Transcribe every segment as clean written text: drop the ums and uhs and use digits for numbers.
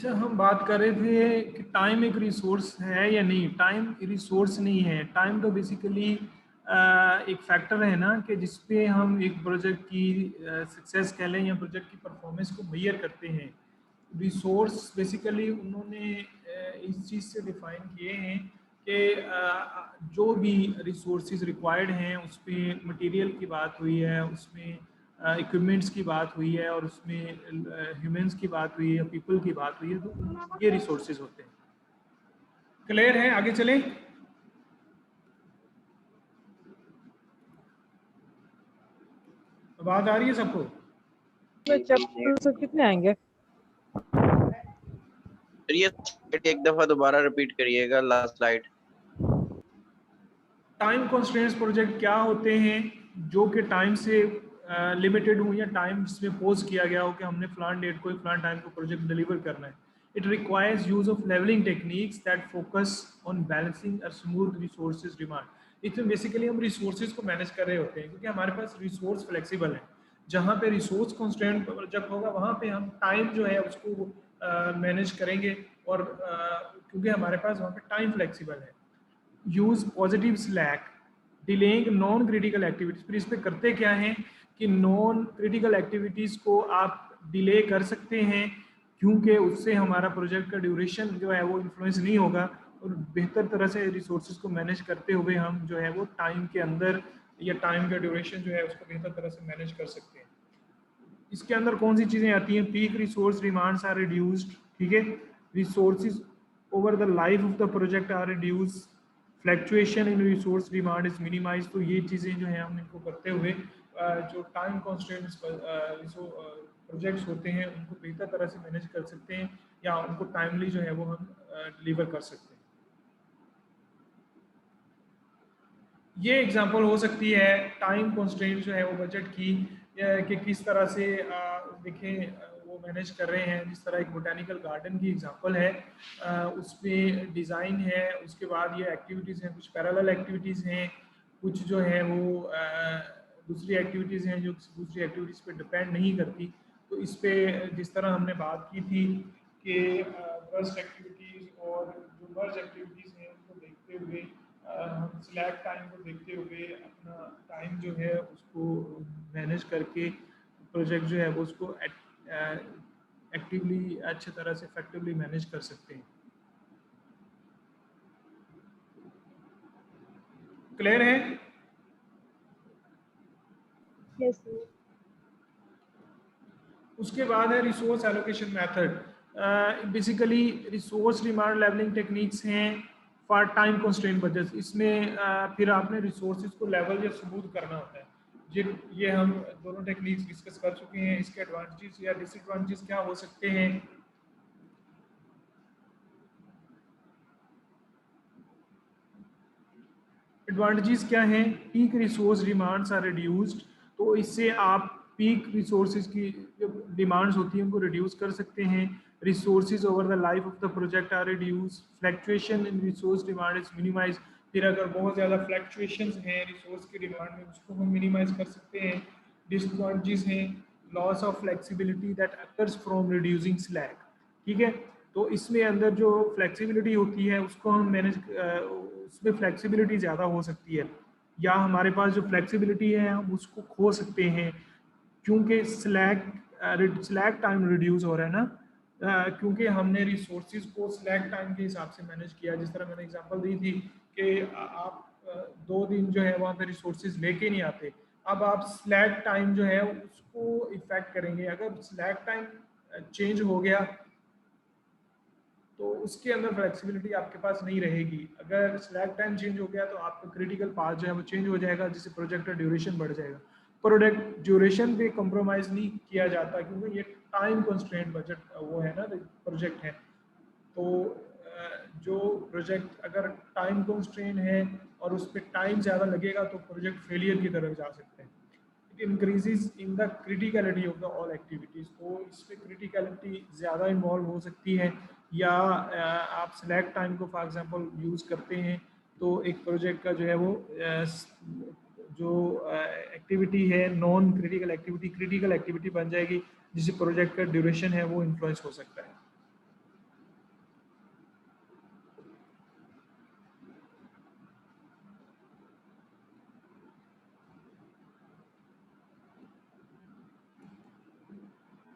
अच्छा, हम बात कर रहे थे कि टाइम एक रिसोर्स है या नहीं। टाइम रिसोर्स नहीं है। टाइम तो बेसिकली एक फैक्टर है ना, कि जिसपे हम एक प्रोजेक्ट की सक्सेस कह लें या प्रोजेक्ट की परफॉर्मेंस को मेजर करते हैं। रिसोर्स बेसिकली उन्होंने इस चीज़ से डिफाइन किए हैं कि जो भी रिसोर्सेज रिक्वायर्ड हैं, उसमें मटेरियल की बात हुई है, उसमें इक्विपमेंट्स की बात हुई है, और उसमें ह्यूमंस की बात हुई है, पीपल की बात हुई है, तो ये रिसोर्सेज होते हैं। क्लियर है? आगे चलें। आवाज आ रही है सबको? चैप्टर से कितने आएंगे? ये स्लाइड एक दफा दोबारा रिपीट करिएगा, last slide. Time constraints project क्या होते हैं जो कि टाइम से लिमिटेड हो, या टाइम जिसमें पोज किया गया हो कि हमने फलान डेट को फलान टाइम को प्रोजेक्ट डिलीवर करना है। It requires use of leveling techniques that focus on balancing a smooth resources demand. इसमें बेसिकली हम रिसोर्सेज को मैनेज कर रहे होते हैं, क्योंकि हमारे पास रिसोर्स फ्लेक्सिबल है। जहाँ पे रिसोर्स कॉन्स्ट्रेंट जब होगा, वहाँ पे हम टाइम जो है उसको मैनेज करेंगे, और क्योंकि हमारे पास वहाँ पे टाइम फ्लेक्सिबल है। Use positive slack delaying non critical activities. फिर इस पे करते क्या है कि नॉन क्रिटिकल एक्टिविटीज को आप डिले कर सकते हैं, क्योंकि उससे हमारा प्रोजेक्ट का ड्यूरेशन जो है वो इन्फ्लुएंस नहीं होगा, और बेहतर तरह से रिसोर्सेज को मैनेज करते हुए हम जो है वो टाइम के अंदर या टाइम का ड्यूरेशन जो है उसको बेहतर तरह से मैनेज कर सकते हैं। इसके अंदर कौन सी चीज़ें आती हैं? Peak resource demands are reduced, ठीक है। Resources over the life of the project are reduce, fluctuation in resource demand is minimize. तो ये चीज़ें जो हैं हम इनको करते हुए जो टाइम कॉन्स्टेंट्स प्रोजेक्ट्स होते हैं उनको बेहतर तरह से मैनेज कर सकते हैं, या उनको टाइमली जो है वो हम डिलीवर कर सकते हैं। ये एग्जांपल हो सकती है टाइम कॉन्स्ट्रेंट जो है वो बजट की, कि किस तरह से देखें वो मैनेज कर रहे हैं। जिस तरह एक बोटेनिकल गार्डन की एग्जांपल है, उसमें डिज़ाइन है, उसके बाद ये एक्टिविटीज़ हैं, कुछ पैरेलल एक्टिविटीज़ हैं, कुछ जो है वो दूसरी एक्टिविटीज़ हैं जो किसी दूसरी एक्टिविटीज़ पे डिपेंड नहीं करती। तो इस पे जिस तरह हमने बात की थी कि बर्स्ट एक्टिविटीज़ और जो मर्ज एक्टिविटीज़ हैं उनको देखते हुए, हम स्लैक टाइम को देखते हुए अपना टाइम जो है उसको मैनेज करके प्रोजेक्ट जो है वो उसको एक्टिवली अच्छी तरह से इफेक्टिवली मैनेज कर सकते हैं। क्लियर है? Yes sir. उसके बाद है resource allocation method. Basically resource demand leveling techniques हैं फॉर टाइम कंस्ट्रेंट बजट। इसमें फिर आपने रिसोर्सेज को लेवल या स्मूथ करना होता है। जिन ये हम दोनों टेक्निक्स डिस्कस कर चुके हैं। इसके एडवांटेजेस या डिसएडवांटेजेस क्या हो सकते हैं? एडवांटेजेस क्या हैं? Peak resource demands are reduced. तो इससे आप पीक रिसोर्सेज की जो डिमांड्स होती हैं उनको रिड्यूस कर सकते हैं। Resources over the life of the project are reduce, fluctuation in resource demand is minimize. फिर अगर बहुत ज़्यादा फ्लैक्चुएशंस हैं रिसोर्स की डिमांड में, उसको हम मिनिमाइज कर सकते हैं। डिसएडवांटेजेस हैं loss of flexibility that occurs from reducing slack, ठीक है। तो इसमें अंदर जो फ्लेक्सिबिलिटी होती है उसको हम मैनेज, उसमें फ्लेक्सिबिलिटी ज़्यादा हो सकती है, या हमारे पास जो फ्लेक्सिबिलिटी है हम उसको खो सकते हैं, क्योंकि स्लैक टाइम रिड्यूस हो रहा है ना। क्योंकि हमने रिसोर्सेज को स्लैक टाइम के हिसाब से मैनेज किया। जिस तरह मैंने एग्जांपल दी थी कि आप 2 दिन जो है वहाँ पे रिसोर्सेज लेके नहीं आते, अब आप स्लैक टाइम जो है उसको इफेक्ट करेंगे। अगर स्लैक टाइम चेंज हो गया तो उसके अंदर फ्लेक्सिबिलिटी आपके पास नहीं रहेगी। अगर स्लैक टाइम चेंज हो गया तो आपका क्रिटिकल पाथ जो है वो चेंज हो जाएगा, जिससे प्रोजेक्ट का ड्यूरेशन बढ़ जाएगा। प्रोडक्ट ड्यूरेशन पे कॉम्प्रोमाइज़ नहीं किया जाता, क्योंकि ये टाइम कंस्ट्रेंट बजट वो है ना, प्रोजेक्ट है। तो जो प्रोजेक्ट अगर टाइम कंस्ट्रेंट है और उस पर टाइम ज़्यादा लगेगा तो प्रोजेक्ट फेलियर की तरफ जा सकते हैं। It increases in the criticality of the all activities. तो इसमें क्रिटिकलिटी ज़्यादा इन्वॉल्व हो सकती है, या आप सिलेक्ट टाइम को फॉर एग्जांपल यूज़ करते हैं तो एक प्रोजेक्ट का जो है वो जो एक्टिविटी है non critical activity critical activity बन जाएगी, जिससे प्रोजेक्ट का ड्यूरेशन है वो इन्फ्लुएंस हो सकता है।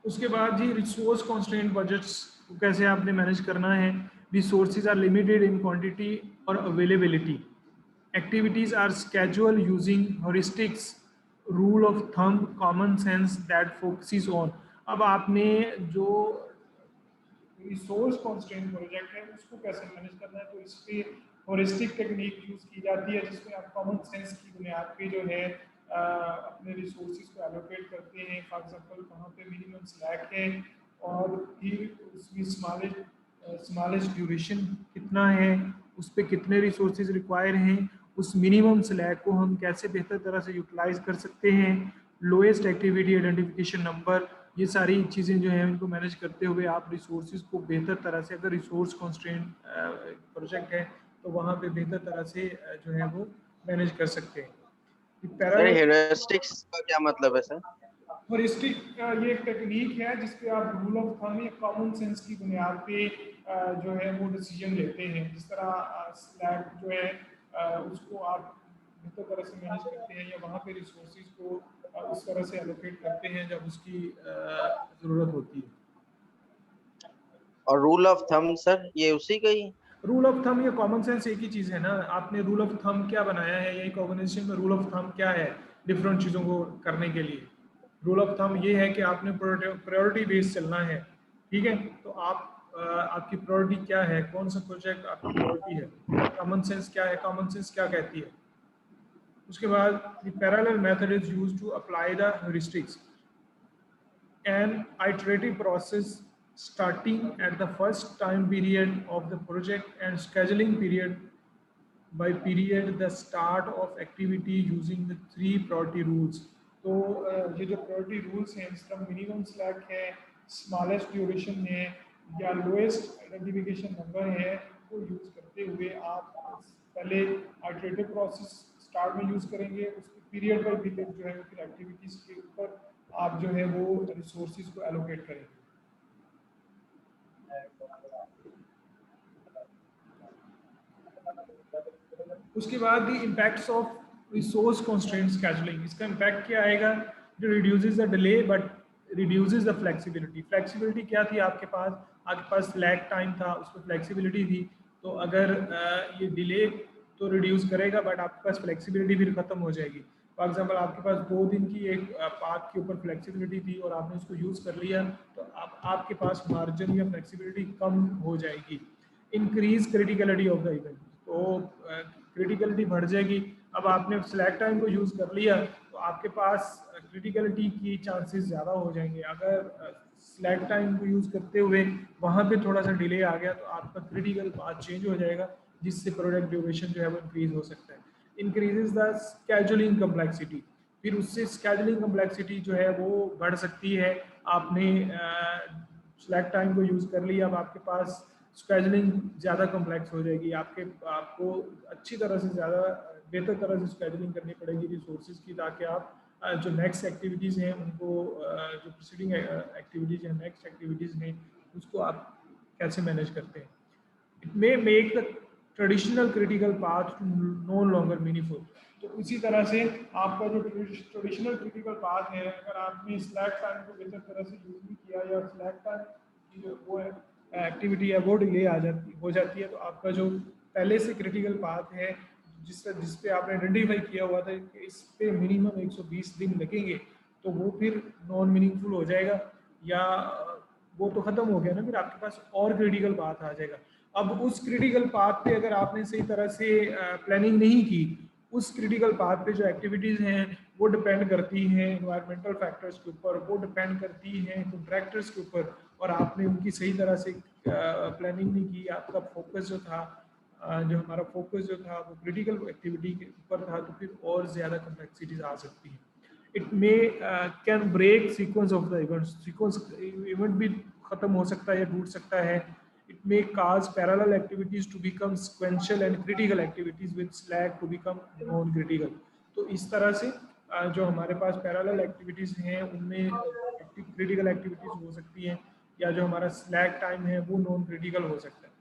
उसके बाद जी रिसोर्स कॉन्स्ट्रेंट बजट्स को कैसे आपने मैनेज करना है। Resources are limited in quantity और availability. Activities are schedule using heuristics rule of thumb common sense that focuses on. अब आपने जो रिसोर्स कॉन्स्ट्रेंट प्रोजेक्ट है उसको कैसे मैनेज करना है, तो इस पे हॉरिस्टिक टेक्निक यूज की जाती है जिसमें आप कॉमन सेंस की बुनियाद पे जो है अपने रिसोर्सेज को एलोकेट करते हैं। फॉर एग्जांपल कहाँ पे मिनिमम स्लैक है और फिर उसमें स्मॉलेस्ट ड्यूरेशन कितना है, उस पर कितने रिसोर्सेज रिक्वायर हैं, उस मिनिमम स्लैक को हम कैसे बेहतर तरह से यूटिलाइज कर सकते हैं, लोएस्ट एक्टिविटी आइडेंटिफिकेशन नंबर, ये सारी चीज़ें जो हैं उनको मैनेज करते हुए आप रिसोर्सेज को बेहतर तरह से, अगर रिसोर्स कॉन्स्ट्रेंट प्रोजेक्ट है तो वहाँ पे बेहतर तरह से जो है वो मैनेज कर सकते हैं। सर पैरेलल हेuristics का क्या मतलब है सर? हॉरिस्टिक ये एक टेक्निक है जिसपे आप रूल ऑफ थंब या कॉमन सेंस की बुनियाद पे जो है वो डिसीजन लेते हैं। जिस तरह स्लैक जो है उसको आप बेहतर तरह से मैनेज करते हैं या वहाँ पे रिसोर्सेज को उस तरह से एलोकेट करते हैं जब उसकी ज़रूरत होती है। और रूल ऑफ थंब सर ये उसी का ही? रूल ऑफ थंब या कॉमन सेंस एक ही चीज़ है ना। आपने रूल ऑफ थंब क्या बनाया है, या एक ऑर्गेनाइजेशन में रूल ऑफ थंब क्या है डिफरेंट चीज़ों को करने के लिए। रूल ऑफ थंब ये है कि आपने प्रायोरिटी बेस चलना है, ठीक है। तो आप आपकी प्रायोरिटी क्या है, कौन सा प्रोजेक्ट आपकी प्रायोरिटी है। कॉमन सेंस क्या है, कॉमन सेंस क्या कहती है। उसके बाद the parallel method is used to apply the heuristics, an iterative process starting at the first time period of the project and scheduling period by period the start of activity using the 3 priority rules। तो ये जो priority rules हैं इसका minimum slack है, smallest duration है या lowest identification number है, को यूज़ करते हुए आप पहले आइटरेटिव प्रोसेस स्टार्ट में यूज़ करेंगे, उसके पीरियड बाई पीरियड जो है फिर एक्टिविटीज़ के ऊपर आप जो है वो रिसोर्सेज को एलोकेट करेंगे। उसके बाद the impacts of resource constraint scheduling. इसका इम्पैक्ट क्या आएगा, जो reduces the delay but reduces the flexibility. Flexibility क्या थी आपके पास स्लैक टाइम था, उसमें फ्लेक्सिबिलिटी थी। तो अगर ये डिले तो रिड्यूस करेगा बट आपके पास फ्लेक्सिबिलिटी भी खत्म हो जाएगी। फॉर एग्जाम्पल आपके पास 2 दिन की एक पाथ के ऊपर फ्लेक्सिबिलिटी थी और आपने उसको यूज़ कर लिया, तो आपके पास मार्जिन या फ्लेक्सिबिलिटी कम हो जाएगी। Increase criticality of the event, तो क्रिटिकलिटी बढ़ जाएगी। अब आपने स्लैक टाइम को यूज़ कर लिया तो आपके पास क्रिटिकलिटी की चांसेस ज़्यादा हो जाएंगे। अगर स्लैक टाइम को यूज़ करते हुए वहाँ पे थोड़ा सा डिले आ गया तो आपका क्रिटिकल पाथ चेंज हो जाएगा, जिससे प्रोडक्ट ड्यूरेशन जो है वो इंक्रीज हो सकता है। इंक्रीजेज द स्केजुलिंग कम्प्लेक्सिटी, फिर उससे स्केजुलिंग कम्प्लेक्सिटी जो है वो बढ़ सकती है। आपने स्लैक टाइम को यूज़ कर लिया, अब आपके पास स्केजुलिंग ज़्यादा कॉम्प्लेक्स हो जाएगी। आपको अच्छी तरह से ज़्यादा बेहतर तरह से स्केजुलिंग करनी पड़ेगी रिसोर्सेज की, ताकि आप जो नेक्स्ट एक्टिविटीज़ हैं उनको जो प्रीसीडिंग एक्टिविटीज़ हैं, नेक्स्ट एक्टिविटीज़ हैं, उसको आप कैसे मैनेज करते हैं। It may make the traditional critical path no longer meaningful. तो इसी तरह से आपका जो ट्रेडिशनल क्रिटिकल पाथ है, अगर आपने स्लैक टाइम को बेहतर तरह से यूज नहीं किया या स्लैक टाइम की जो वो है एक्टिविटी है वो डिले हो जाती है, तो आपका जो पहले से क्रिटिकल पाथ है जिस पे आपने आइडेंटिफाई किया हुआ था कि इस पे मिनिमम 120 दिन लगेंगे, तो वो फिर नॉन मीनिंगफुल हो जाएगा, या वो तो खत्म हो गया ना, फिर आपके पास और क्रिटिकल पाथ आ जाएगा। अब उस क्रिटिकल पाथ पे अगर आपने सही तरह से प्लानिंग नहीं की, उस क्रिटिकल पाथ पे जो एक्टिविटीज़ हैं वो डिपेंड करती हैं एनवायरमेंटल फैक्टर्स के ऊपर, वो डिपेंड करती हैं कॉन्ट्रैक्टर्स के ऊपर, और आपने उनकी सही तरह से प्लानिंग नहीं की। आपका फोकस जो था जो हमारा फोकस जो था वो क्रिटिकल एक्टिविटी के ऊपर था, तो फिर और ज़्यादा कॉम्प्लेक्सिटीज आ सकती हैं। It may can break sequence of the events, sequence event भी ख़त्म हो सकता है या टूट सकता है। It may cause parallel activities to become sequential and critical activities with slack to become non-critical। तो इस तरह से जो हमारे पास parallel activities हैं उनमें critical activities हो सकती हैं, या जो हमारा slack time है वो non-critical हो सकता है।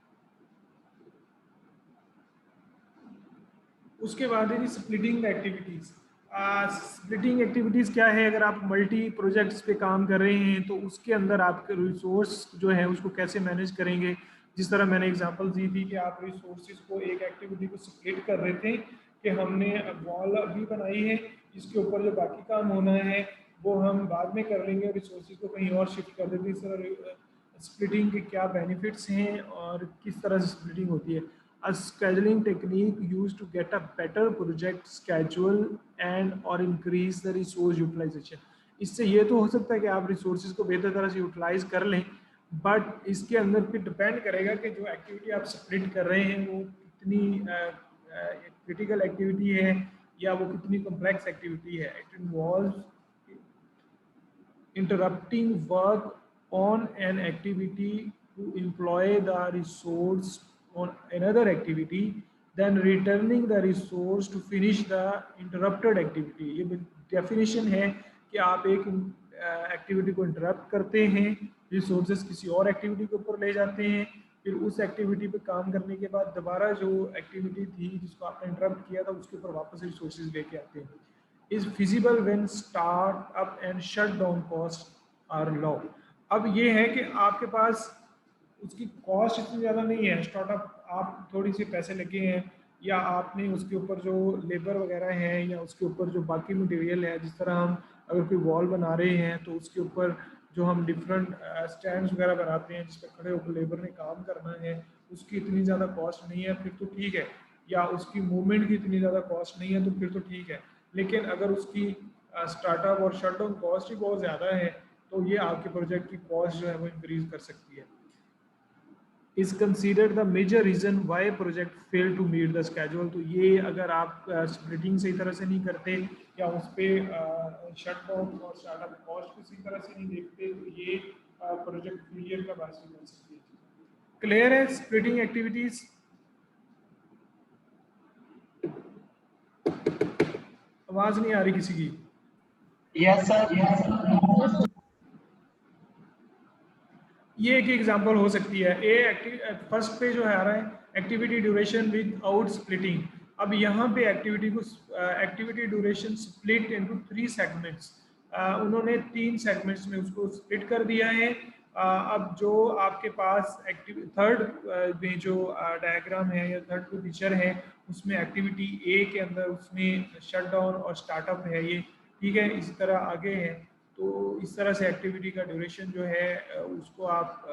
उसके बाद है splitting the activities. Splitting activities क्या है? अगर आप मल्टी प्रोजेक्ट्स पे काम कर रहे हैं तो उसके अंदर आपके रिसोर्स जो है उसको कैसे मैनेज करेंगे। जिस तरह मैंने एग्जांपल दी थी कि आप रिसोर्सेज को एक एक्टिविटी को स्प्लिट कर रहे थे कि हमने वॉल अभी बनाई है, इसके ऊपर जो बाकी काम होना है वो हम बाद में कर लेंगे, रिसोर्सेज को कहीं और शिफ्ट कर देते हैं। इस तरह स्प्लिटिंग के क्या बेनिफिट्स हैं और किस तरह से स्प्लिटिंग होती है। A scheduling technique used to get a better project schedule and or increase the resource utilization. इससे ये तो हो सकता है कि आप रिसोर्सेज को बेहतर तरह से यूटिलाइज कर लें, बट इसके अंदर फिर डिपेंड करेगा कि जो एक्टिविटी आप स्प्लिट कर रहे हैं वो कितनी क्रिटिकल एक्टिविटी है या वो कितनी कॉम्प्लेक्स एक्टिविटी है। It involves interrupting work on an activity to employ the resource on another activity, then returning the resource to finish the interrupted activity। ये डेफिनेशन है कि आप एक एक्टिविटी को इंटरप्ट करते हैं, रिसोर्सेज किसी और एक्टिविटी के ऊपर ले जाते हैं, फिर उस एक्टिविटी पे काम करने के बाद दोबारा जो एक्टिविटी थी जिसको आपने इंटरप्ट किया था उसके ऊपर वापस रिसोर्सेज लेके आते हैं। is feasible when start up and shut down costs are low। अब ये है कि आपके पास उसकी कॉस्ट इतनी ज़्यादा नहीं है, स्टार्टअप आप थोड़ी सी पैसे लगे हैं या आपने उसके ऊपर जो लेबर वगैरह है या उसके ऊपर जो बाकी मटेरियल है, जिस तरह हम अगर कोई वॉल बना रहे हैं तो उसके ऊपर जो हम डिफरेंट स्टैंड्स वगैरह बनाते हैं जिस पर खड़े होकर लेबर ने काम करना है, उसकी इतनी ज़्यादा कॉस्ट नहीं है, फिर तो ठीक है। या उसकी मूवमेंट की इतनी ज़्यादा कॉस्ट नहीं है तो फिर तो ठीक है। लेकिन अगर उसकी स्टार्टअप और शटडाउन कॉस्ट ही बहुत ज़्यादा है तो ये आपके प्रोजेक्ट की कॉस्ट जो है वो इंक्रीज कर सकती है। Is considered the major reason why project fail to meet the schedule. तो ये अगर आप स्प्लिटिंग सही तरह से नहीं करते या उस पर शटडाउन और स्टार्टअप कॉस्ट को सही तरह से नहीं देखते तो ये प्रोजेक्ट फेलियर का बायस बन सकती है। क्लियर है स्प्लिटिंग एक्टिविटीज? आवाज नहीं आ रही किसी की? Yes sir. ये एक एग्जांपल हो सकती है। फर्स्ट पे जो है आ रहा है activity duration with out splitting. अब यहाँ पे activity duration split into 3 segments. उन्होंने 3 सेगमेंट्स में उसको स्प्लिट कर दिया है। अब जो आपके पास थर्ड में जो डायग्राम है या थर्ड जो पिक्चर है उसमें एक्टिविटी ए के अंदर उसमें शटडाउन और स्टार्टअप है ये, ठीक है। इसी तरह आगे है तो इस तरह से एक्टिविटी का ड्यूरेशन जो है उसको आप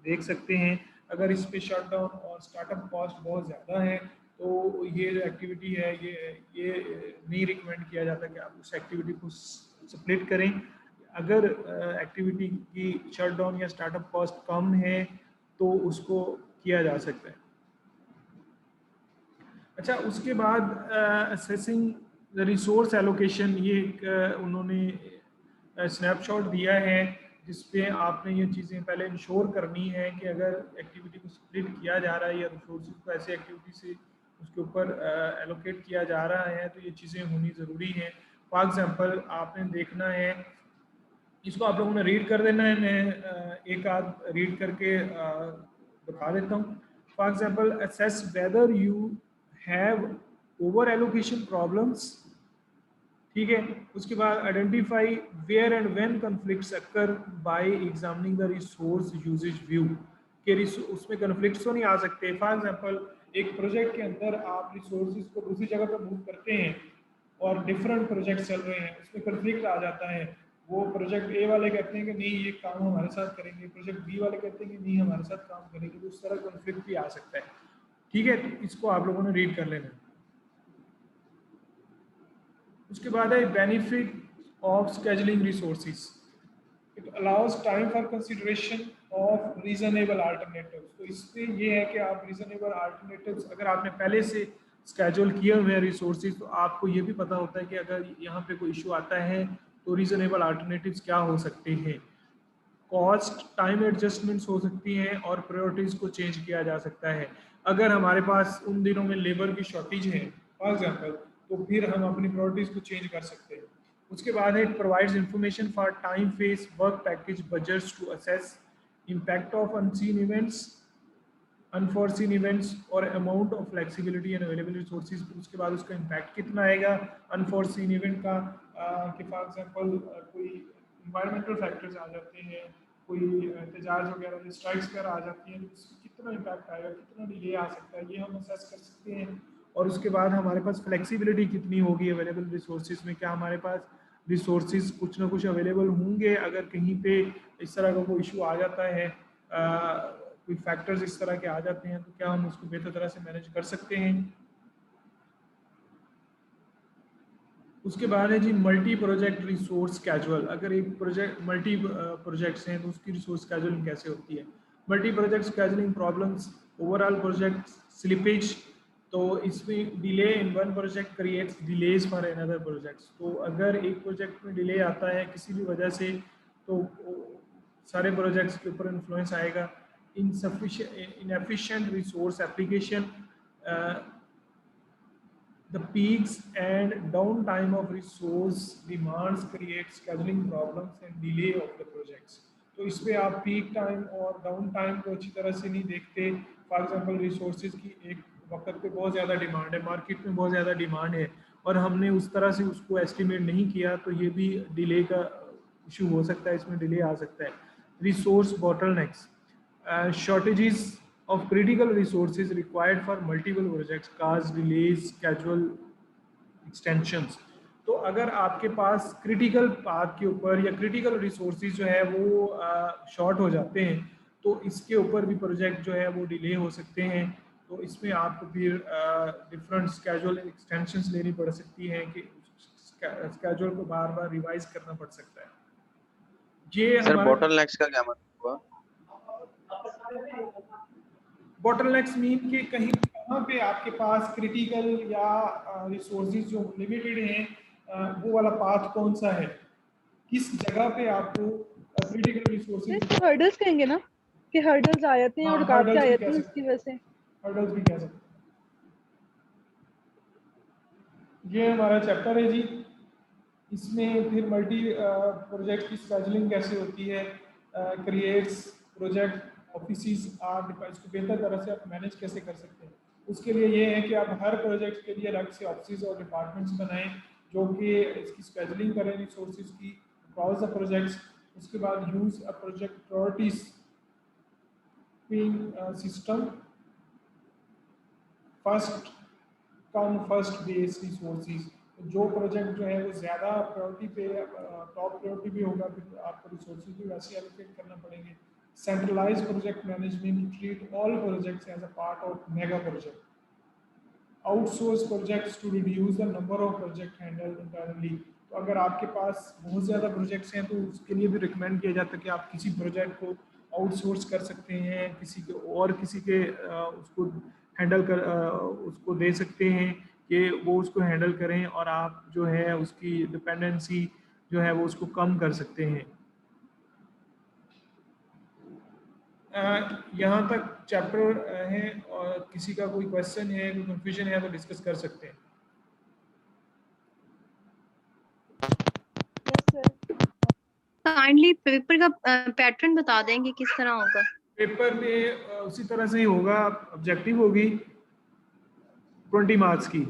देख सकते हैं। अगर इस पे शटडाउन और स्टार्टअप कॉस्ट बहुत ज़्यादा है तो ये जो एक्टिविटी है ये नहीं रिकमेंड किया जाता कि आप उस एक्टिविटी को स्प्लिट करें। अगर एक्टिविटी की शटडाउन या स्टार्टअप कॉस्ट कम है तो उसको किया जा सकता है। अच्छा, उसके बाद असेसिंग द रिसोर्स एलोकेशन, ये एक उन्होंने स्नैपशॉट दिया है जिसपे आपने ये चीज़ें पहले इंश्योर करनी है कि अगर एक्टिविटी को स्प्लिट किया जा रहा है या रिसोर्सेज को ऐसी एक्टिविटी से उसके ऊपर एलोकेट किया जा रहा है तो ये चीज़ें होनी ज़रूरी हैं। फॉर एग्जांपल आपने देखना है, इसको आप लोगों ने रीड कर देना है, मैं एक आध रीड करके बता देता हूँ। For example assess whether you have over allocation problems, ठीक है। उसके बाद identify where and when conflicts occur by examining the resource usages view, के उसमें कॉन्फ्लिक्ट्स तो नहीं आ सकते। फॉर एग्जांपल एक प्रोजेक्ट के अंदर आप रिसोर्सेज को दूसरी जगह पर मूव करते हैं और डिफरेंट प्रोजेक्ट चल रहे हैं, उसमें कॉन्फ्लिक्ट आ जाता है। वो प्रोजेक्ट ए वाले कहते हैं कि नहीं ये काम हमारे साथ करेंगे, प्रोजेक्ट बी वाले कहते हैं कि नहीं हमारे साथ काम करेंगे, तो उस तरह कॉन्फ्लिक्ट भी आ सकता है, ठीक है। तो इसको आप लोगों ने रीड कर लेना। उसके बाद है benefit of scheduling resources, it allows time for consideration of reasonable alternatives. तो इससे ये है कि आप रीजनेबल अल्टरनेटिव्स, अगर आपने पहले से स्केड्यूल किए हुए हैं रिसोर्सेज तो आपको ये भी पता होता है कि अगर यहाँ पे कोई इशू आता है तो रीजनेबल अल्टरनेटिव्स क्या हो सकते हैं। कॉस्ट टाइम एडजस्टमेंट्स हो सकती हैं और प्रायोरिटीज़ को चेंज किया जा सकता है। अगर हमारे पास उन दिनों में लेबर की शॉर्टेज है फॉर एग्जांपल, तो फिर हम अपनी प्रायोरिटीज़ को चेंज कर सकते हैं। उसके बाद है it provides information for time phased work package budgets to assess impact of unseen events. Unforeseen events और amount of flexibility and available resources, उसके बाद उसका इम्पैक्ट कितना आएगा अनफॉर्सिन इवेंट का, कि फॉर एग्जांपल कोई इन्वायरमेंटल फैक्टर्स आ जाते हैं, कोई एहतजाज वगैरह स्ट्राइक्स वगैरह आ जाती हैं, तो कितना इम्पैक्ट आएगा, कितना डिले आ सकता है, ये हम असेस कर सकते हैं। और उसके बाद हमारे पास फ्लेक्सिबिलिटी कितनी होगी अवेलेबल रिसोर्सेज में, क्या हमारे पास रिसोर्सेज कुछ ना कुछ अवेलेबल होंगे, अगर कहीं पे इस तरह का कोई इशू आ जाता है, कोई फैक्टर्स इस तरह के आ जाते हैं, तो क्या हम उसको बेहतर तरह से मैनेज कर सकते हैं। उसके बाद है जी मल्टी प्रोजेक्ट रिसोर्स कैजुअल, अगर एक प्रोजेक्ट मल्टी प्रोजेक्ट्स हैं तो उसकी रिसोर्स कैजुअलिंग कैसे होती है। Multi projects scheduling problems, overall project slippage, तो इसमें delay in one project creates delays for another projects, तो अगर एक प्रोजेक्ट में डिले आता है किसी भी वजह से तो सारे प्रोजेक्ट्स के ऊपर इन्फ्लुएंस आएगा। Inefficient resource application, the peaks and downtime of resource demands create scheduling problems and delay of the projects। तो इस पे आप पीक टाइम और डाउन टाइम को अच्छी तरह से नहीं देखते। फॉर एग्जांपल रिसोर्सेज की एक वक्त पे बहुत ज़्यादा डिमांड है, मार्केट में बहुत ज़्यादा डिमांड है और हमने उस तरह से उसको एस्टिमेट नहीं किया, तो ये भी डिले का इशू हो सकता है, इसमें डिले आ सकता है। Resource bottlenecks, shortages of critical resources required for multiple projects cause delays, schedule extensions। तो अगर आपके पास क्रिटिकल पाथ के ऊपर या क्रिटिकल रिसोर्सेज जो है वो शॉर्ट हो जाते हैं, तो इसके ऊपर भी प्रोजेक्ट जो है वो डिले हो सकते हैं। तो इसमें आपको फिर डिफरेंट स्केड्यूल एक्सटेंशंस लेनी पड़ सकती हैं कि स्केड्यूल को बार बार रिवाइज करना पड़ सकता है। ये सर बॉटलनेक्स का क्या मतलब हुआ? बॉटलनेक्स मीन कि कहीं कहाँ पे आपके पास क्रिटिकल या रिसोर्सेज जो लिमिटेड हैं, वो वाला पाथ कौन सा है, किस जगह पे आपको क्रिटिकल रिसोर्सेज। हर्डल्स कहेंगे ना कि हर्डल्स आ जाते हैं और रुकावटें आ जाती हैं उसकी वजह से, हर्डल्स भी कह सकते हैं। ये हमारा चैप्टर है जी, इसमें फिर मल्टी प्रोजेक्ट की स्केड्यूलिंग कैसे होती है, क्रिएट्स प्रोजेक्ट ऑफिस, आप इसको बेहतर तरह से आप मैनेज कैसे कर सकते हैं। उसके लिए ये है कि आप हर प्रोजेक्ट के लिए अलग से ऑफिस और डिपार्टमेंट्स बनाएं जो कि इसकी स्केड्यूलिंग करें रिसोर्सेज की अक्रॉस द प्रोजेक्ट्स। उसके बाद use a project priorities system, first come first base resources, जो प्रोजेक्ट जो है वो ज़्यादा प्रायोरिटी पे टॉप प्रायोरिटी भी होगा, फिर आपको रिसोर्सेज भी वैसे एलोकेट करना पड़ेंगे। Centralize project management, treat all projects as a part of mega project. Outsource projects to reduce the number of project handled internally, तो अगर आपके पास बहुत ज़्यादा प्रोजेक्ट्स हैं तो उसके लिए भी रिकमेंड किया जाता है कि आप किसी प्रोजेक्ट को आउटसोर्स कर सकते हैं, किसी के और किसी के उसको हैंडल कर उसको दे सकते हैं कि वो उसको हैंडल करें और आप जो है उसकी डिपेंडेंसी जो है वो उसको कम कर सकते हैं। यहाँ तक चैप्टर है, और किसी का कोई क्वेश्चन है, कोई कंफ्यूजन है तो डिस्कस कर सकते हैं। काइंडली पेपर का पैटर्न बता देंगे किस तरह होगा। पेपर में उसी तरह से ही होगा, ऑब्जेक्टिव होगी 20 मार्क्स की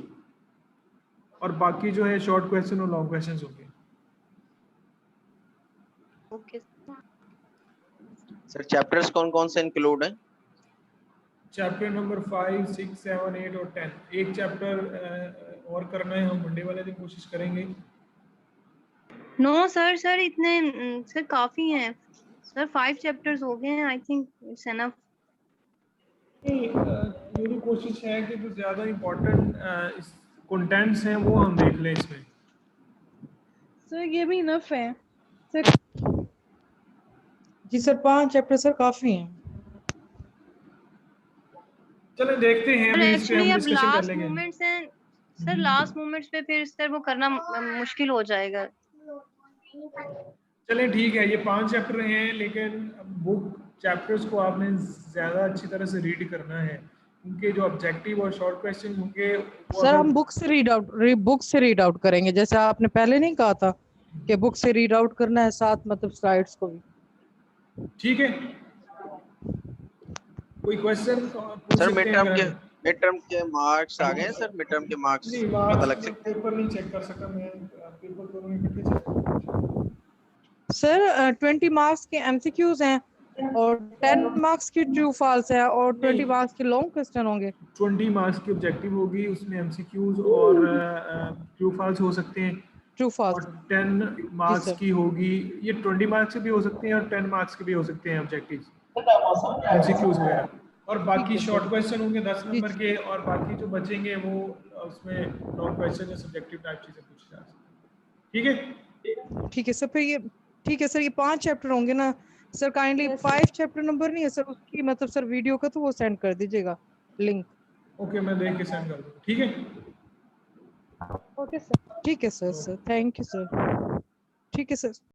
और बाकी जो है शॉर्ट क्वेश्चन और लॉन्ग क्वेश्चन होंगे। ओके सर चैप्टर्स कौन कौन से इंक्लूड हैं? चैप्टर नंबर 5, 6, 7, 8 और 10। एक चैप्टर और करना है, हम मंडे वाले दिन कोशिश करेंगे। नो सर इतने सर काफी हैं सर, 5 चैप्टर्स हो गए हैं, आई थिंक इट्स एनफ। मेरी कोशिश है कि जो ज़्यादा इम्पोर्टेंट कंटेंट्स हैं वो हम देख लें इसमें। सर ये भी इनफ है सर। जी सर 5 चैप्टर सर काफी हैं। चलें देखते हैं, सर इस पे एक्चुअली हम अब डिस्कशन कर लास्ट लेंगे। मोमेंट्स हैं सर, लास्ट मोमेंट्स पे फिर सर वो करना मुश्किल हो जाएगा। चलें ठीक है, ये 5 चैप्टर हैं, लेकिन बुक चैप्टर्स को आपने ज़्यादा अच्छी तरह से रीड करना है। उनके जो ऑब्जेक्टिव और शॉर्ट क्वेश्चन होंगे सर हम बुक से रीड आउट करेंगे, जैसे आपने पहले नहीं कहा था कि बुक से रीड आउट करना है, साथ मतलब स्लाइड्स को भी। ठीक है, कोई क्वेश्चन सर मिड टर्म के मार्क्स आ गए हैं सर, मिड टर्म के मार्क्स नहीं, पता लग मार्क्स सकते हैं? पेपर नहीं चेक कर सका मैं, पेपर दोनों इकट्ठे चेक कर। सर 20 मार्क्स के एमसीक्यूज हैं और 10 मार्क्स की ट्रू फॉल्स है और 20 मार्क्स के लॉन्ग क्वेश्चन होंगे। 20 मार्क्स की ऑब्जेक्टिव होगी, उसमें एमसीक्यूज और ट्रू फॉल्स हो सकते हैं, ट्रू और फॉल्स 10 मार्क्स सर। की होगी, ये 20 मार्क्स के भी हो सकते हैं और 10 मार्क्स के भी हो सकते हैं ऑब्जेक्टिव एमसीक्यूज वगैरह, और बाकी ठीक है शॉर्ट सर। क्वेश्चन होंगे 10 जी। नंबर के, और बाकी जो बचेंगे वो उसमें लॉन्ग क्वेश्चन या सब्जेक्टिव टाइप चीजें पूछी जा सकती हैं। ठीक है, ठीक है सर, फिर ये ठीक है सर, ये 5 चैप्टर होंगे ना सर? काइंडली 5 चैप्टर नंबर नहीं है सर उसकी, मतलब सर वीडियो का तो वो सेंड कर दीजिएगा लिंक। ओके मैं देख के सेंड कर दूँ। ठीक है, ओके सर, ठीक है sir. Sir thank you sir. ठीक है सर।